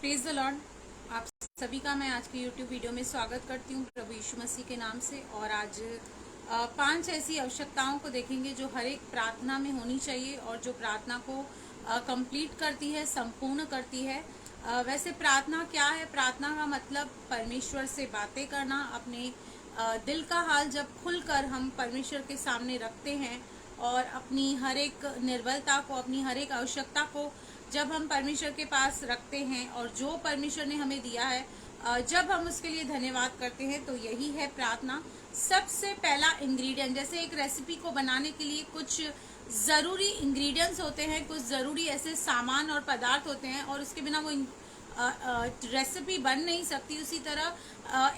Praise the Lord. आप सभी का मैं आज के YouTube वीडियो में स्वागत करती हूँ प्रभु यीशु मसीह के नाम से। और आज 5 ऐसी आवश्यकताओं को देखेंगे जो हर एक प्रार्थना में होनी चाहिए और जो प्रार्थना को कंप्लीट करती है, संपूर्ण करती है। वैसे प्रार्थना क्या है? प्रार्थना का मतलब परमेश्वर से बातें करना, अपने दिल का हाल जब खुलकर हम परमेश्वर के सामने रखते हैं और अपनी हर एक निर्बलता को, अपनी हर एक आवश्यकता को जब हम परमेश्वर के पास रखते हैं और जो परमेश्वर ने हमें दिया है जब हम उसके लिए धन्यवाद करते हैं, तो यही है प्रार्थना। सबसे पहला इंग्रेडिएंट, जैसे एक रेसिपी को बनाने के लिए कुछ ज़रूरी इंग्रेडिएंट्स होते हैं, कुछ ज़रूरी ऐसे सामान और पदार्थ होते हैं और उसके बिना वो रेसिपी बन नहीं सकती। उसी तरह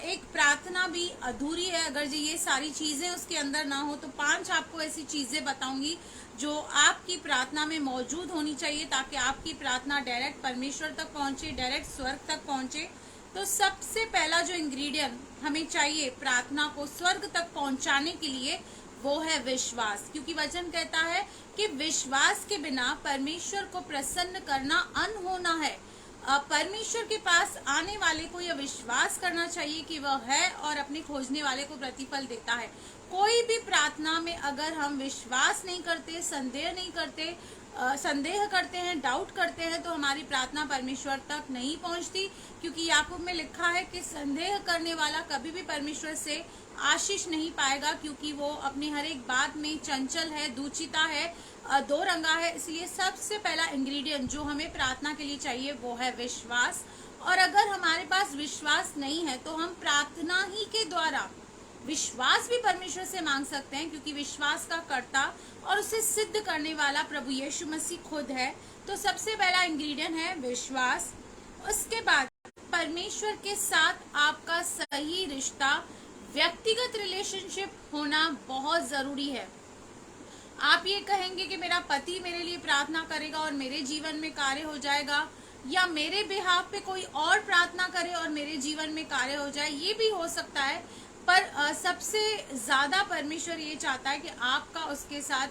एक प्रार्थना भी अधूरी है अगर जो ये सारी चीज़ें उसके अंदर ना हो। तो 5 आपको ऐसी चीज़ें बताऊंगी जो आपकी प्रार्थना में मौजूद होनी चाहिए ताकि आपकी प्रार्थना डायरेक्ट परमेश्वर तक पहुंचे, डायरेक्ट स्वर्ग तक पहुंचे। तो सबसे पहला जो इंग्रेडिएंट हमें चाहिए प्रार्थना को स्वर्ग तक पहुंचाने के लिए, वो है विश्वास। क्योंकि वचन कहता है कि विश्वास के बिना परमेश्वर को प्रसन्न करना अनहोना है। परमेश्वर के पास आने वाले को यह विश्वास करना चाहिए कि वह है और अपने खोजने वाले को प्रतिफल देता है। कोई भी प्रार्थना में अगर हम विश्वास नहीं करते, संदेह करते हैं, डाउट करते हैं, तो हमारी प्रार्थना परमेश्वर तक नहीं पहुंचती। क्योंकि याकूब में लिखा है कि संदेह करने वाला कभी भी परमेश्वर से आशीष नहीं पाएगा, क्योंकि वो अपनी हर एक बात में चंचल है, दूचिता है, दो रंगा है। इसलिए सबसे पहला इंग्रेडिएंट जो हमें प्रार्थना के लिए चाहिए वो है विश्वास। और अगर हमारे पास विश्वास नहीं है तो हम प्रार्थना ही के द्वारा विश्वास भी परमेश्वर से मांग सकते हैं, क्योंकि विश्वास का कर्ता और उसे सिद्ध करने वाला प्रभु यीशु मसीह खुद है। तो सबसे पहला इंग्रेडिएंट है विश्वास। उसके बाद परमेश्वर के साथ आपका सही रिश्ता, व्यक्तिगत रिलेशनशिप होना बहुत जरूरी है। आप ये कहेंगे कि मेरा पति मेरे लिए प्रार्थना करेगा और मेरे जीवन में कार्य हो जाएगा, या मेरे बिहाफ पे कोई और प्रार्थना करे और मेरे जीवन में कार्य हो जाए, ये भी हो सकता है। पर सबसे ज्यादा परमेश्वर ये चाहता है कि आपका उसके साथ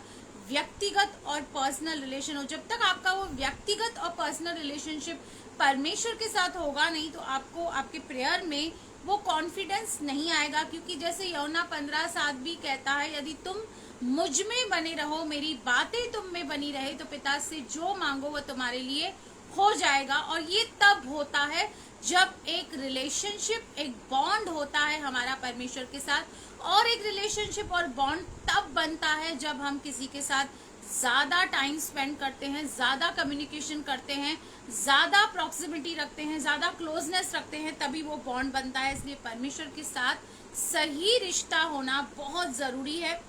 व्यक्तिगत और पर्सनल रिलेशन हो। जब तक आपका वो व्यक्तिगत और पर्सनल रिलेशनशिप परमेश्वर के साथ होगा नहीं, तो आपको आपके प्रेयर में वो कॉन्फिडेंस नहीं आएगा। क्योंकि जैसे यूहन्ना 15:7 भी कहता है, यदि तुम मुझ में बने रहो, मेरी बातें तुम में बनी रहे, तो पिता से जो मांगो वो तुम्हारे लिए हो जाएगा। और ये तब होता है जब एक रिलेशनशिप, एक बॉन्ड होता है हमारा परमेश्वर के साथ। और एक रिलेशनशिप और बॉन्ड तब बनता है जब हम किसी के साथ ज्यादा टाइम स्पेंड करते हैं, ज्यादा कम्युनिकेशन करते हैं, ज्यादा प्रॉक्सिमिटी रखते हैं, ज्यादा क्लोजनेस रखते हैं, तभी वो बॉन्ड बनता है। इसलिए परमेश्वर के साथ सही रिश्ता होना बहुत जरूरी है।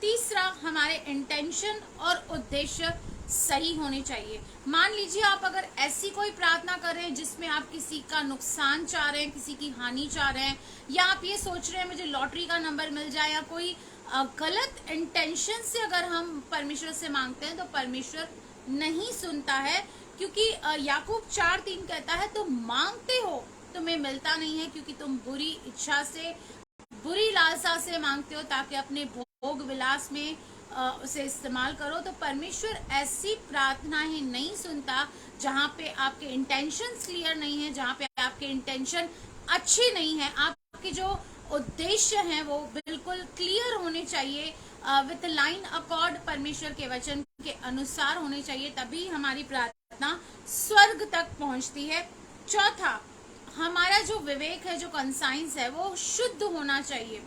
तीसरा, हमारे इंटेंशन और उद्देश्य सही होने चाहिए। मान लीजिए आप अगर ऐसी कोई प्रार्थना कर रहे हैं जिसमें आप किसी का नुकसान चाह रहे हैं, किसी की हानि चाह रहे हैं, या आप ये सोच रहे हैं मुझे लॉटरी का नंबर मिल जाए, या कोई गलत इंटेंशन से अगर हम परमेश्वर से मांगते हैं, तो परमेश्वर नहीं सुनता है। क्योंकि याकूब 4:3 कहता है, तुम मांगते हो तुम्हें मिलता नहीं है, क्योंकि तुम बुरी इच्छा से, बुरी लालसा से मांगते हो ताकि अपने भोग विलास में उसे इस्तेमाल करो। तो परमेश्वर ऐसी प्रार्थनाएं नहीं सुनता जहाँ पे आपके इंटेंशंस क्लियर नहीं है, जहाँ पे आपके इंटेंशन अच्छे नहीं है। आपके जो उद्देश्य हैं वो बिल्कुल क्लियर होने चाहिए, विथ लाइन अकॉर्ड परमेश्वर के वचन के अनुसार होने चाहिए, तभी हमारी प्रार्थना स्वर्ग तक पहुंचती है। चौथा, हमारा जो विवेक है, जो कंसाइंस है, वो शुद्ध होना चाहिए।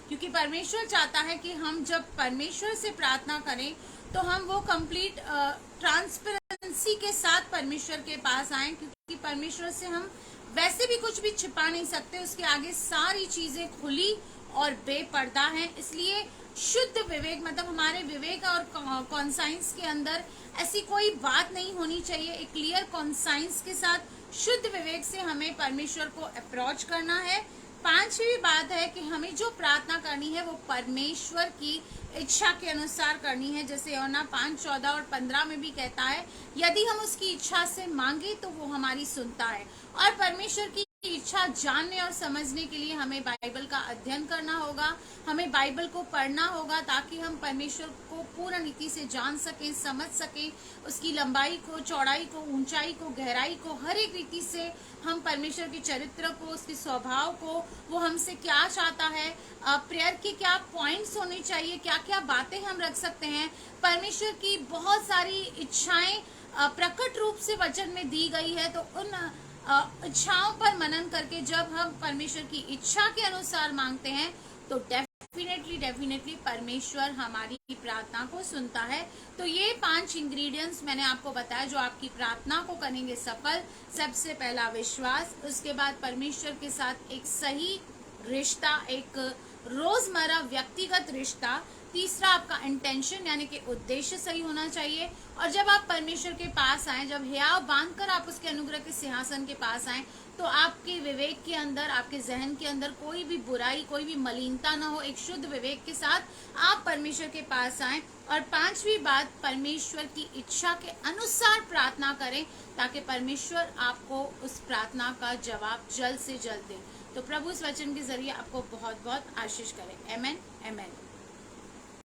क्योंकि परमेश्वर चाहता है कि हम जब परमेश्वर से प्रार्थना करें तो हम वो कंप्लीट ट्रांसपेरेंसी के साथ परमेश्वर के पास आएं। क्योंकि परमेश्वर से हम वैसे भी कुछ भी छिपा नहीं सकते, उसके आगे सारी चीजें खुली और बेपर्दा हैं। इसलिए शुद्ध विवेक मतलब हमारे विवेक और कॉन्साइंस के अंदर ऐसी कोई बात नहीं होनी चाहिए। एक क्लियर कॉन्साइंस के साथ शुद्ध विवेक से हमें परमेश्वर को अप्रोच करना है। 5वीं बात है कि हमें जो प्रार्थना करनी है वो परमेश्वर की इच्छा के अनुसार करनी है। जैसे यूहन्ना 5:14 और 15 में भी कहता है, यदि हम उसकी इच्छा से मांगे तो वो हमारी सुनता है। और परमेश्वर की इच्छा जानने और समझने के लिए हमें बाइबल का अध्ययन करना होगा, हमें बाइबल को पढ़ना होगा, ताकि हम परमेश्वर को पूर्ण रीति से जान सकें, समझ सकें, उसकी लंबाई को, चौड़ाई को, ऊंचाई को, गहराई को, हर एक रीति से हम परमेश्वर के चरित्र को, उसके स्वभाव को, वो हमसे क्या चाहता है, प्रेयर के क्या पॉइंट्स होने चाहिए, क्या क्या बातें हम रख सकते हैं। परमेश्वर की बहुत सारी इच्छाएं प्रकट रूप से वचन में दी गई है। तो उन इच्छाओं पर मनन करके जब हम परमेश्वर की इच्छा के अनुसार मांगते हैं तो डेफिनेटली परमेश्वर हमारी प्रार्थना को सुनता है। तो ये 5 इंग्रेडिएंट्स मैंने आपको बताया जो आपकी प्रार्थना को करेंगे सफल। सबसे पहला विश्वास, उसके बाद परमेश्वर के साथ एक सही रिश्ता, एक रोजमर्रा व्यक्तिगत रिश्ता, तीसरा आपका इंटेंशन यानी कि उद्देश्य सही होना चाहिए। और जब आप परमेश्वर के पास आए, जब हियाव बांधकर आप उसके अनुग्रह के सिंहासन के पास आए, तो आपके विवेक के अंदर, आपके जहन के अंदर कोई भी बुराई, कोई भी मलिनता ना हो। एक शुद्ध विवेक के साथ आप परमेश्वर के पास आए। और 5वीं बात, परमेश्वर की इच्छा के अनुसार प्रार्थना करें, ताकि परमेश्वर आपको उस प्रार्थना का जवाब जल्द से जल्द दे। तो प्रभु इस वचन के जरिए आपको बहुत बहुत आशीष करे। आमेन, आमेन।